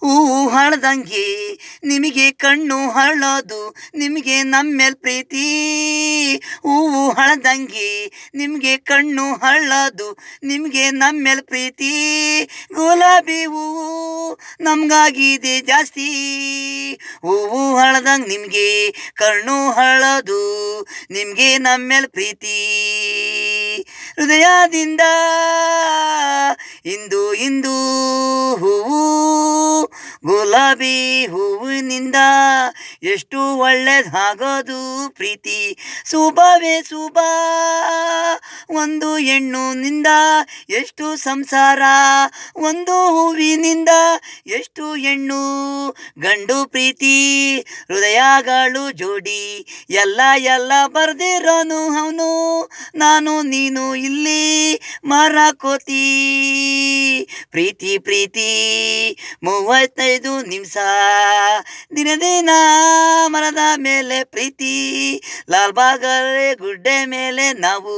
ಹೂವು ಹಳದಂಗೆ ನಿಮಗೆ ಕಣ್ಣು ಹಳೋದು, ನಿಮಗೆ ನಮ್ಮೇಲ್ ಪ್ರೀತಿ. ಹೂವು ಹಳದಂಗೆ ನಿಮಗೆ ಕಣ್ಣು ಹಳೋದು, ನಿಮಗೆ ನಮ್ಮೇಲ್ ಪ್ರೀತಿ. ಗುಲಾಬಿ ಹೂವು ನಮ್ಗಾಗಿದೆ ಜಾಸ್ತಿ. ಹೂವು ಹಳದಂಗೆ ನಿಮಗೆ ಕಣ್ಣು ಹಳೋದು, ನಿಮಗೆ ನಮ್ಮೇಲ್ ಪ್ರೀತಿ. ಹೃದಯದಿಂದ ಇಂದು ಇಂದು ಹೂವು ಗುಲಾಬಿ ಹೂವಿನಿಂದ ಎಷ್ಟು ಒಳ್ಳೆದಾಗೋದು ಪ್ರೀತಿ. ಶುಭವೇ ಶುಭ ಒಂದು ಹೆಣ್ಣುನಿಂದ ಎಷ್ಟು ಸಂಸಾರ, ಒಂದು ಹೂವಿನಿಂದ ಎಷ್ಟು ಹೆಣ್ಣು ಗಂಡು ಪ್ರೀತಿ. ಹೃದಯಗಳು ಜೋಡಿ ಎಲ್ಲ ಎಲ್ಲ ಬರ್ದಿರೋನು ಅವನು, ನಾನು ನೀನು ಇಲ್ಲಿ ಮಾರಾಕೋತಿ. ಪ್ರೀತಿ ಪ್ರೀತಿ 35 ನಿಮಿಷ ದಿನ ದಿನ ಮರದ ಮೇಲೆ ಪ್ರೀತಿ. ಲಾಲ್ಬಾಗರೆ ಗುಡ್ಡೆ ಮೇಲೆ ನಾವು,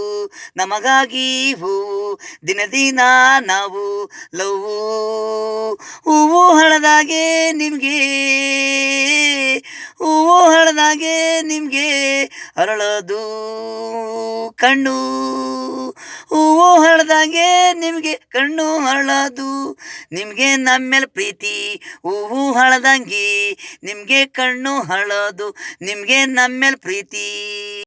ನಮಗಾಗಿ ಹೂವು ದಿನ ದಿನ ನಾವು ಲವ್ವು. ಹೂವು ಹಳದಾಗೆ ನಿಮಗೆ, ಹೂವು ಹಳದಾಗೆ ನಿಮಗೆ ಅರಳೋದು ಕಣ್ಣು. ಹೂವು ಹಳದಾಗೆ ನಿಮಗೆ ಕಣ್ಣು ಹರಳೋದು, ನಿಮಗೆ ನಮ್ಮೇಲೆ ಪ್ರೀತಿ. ಹೂವು ಹಳದಂಗೆ ನಿಮಗೆ ಕಣ್ಣು ಹರಳೋದು, ನಿಮಗೆ ನಮ್ಮೇಲೆ ಪ್ರೀತಿ.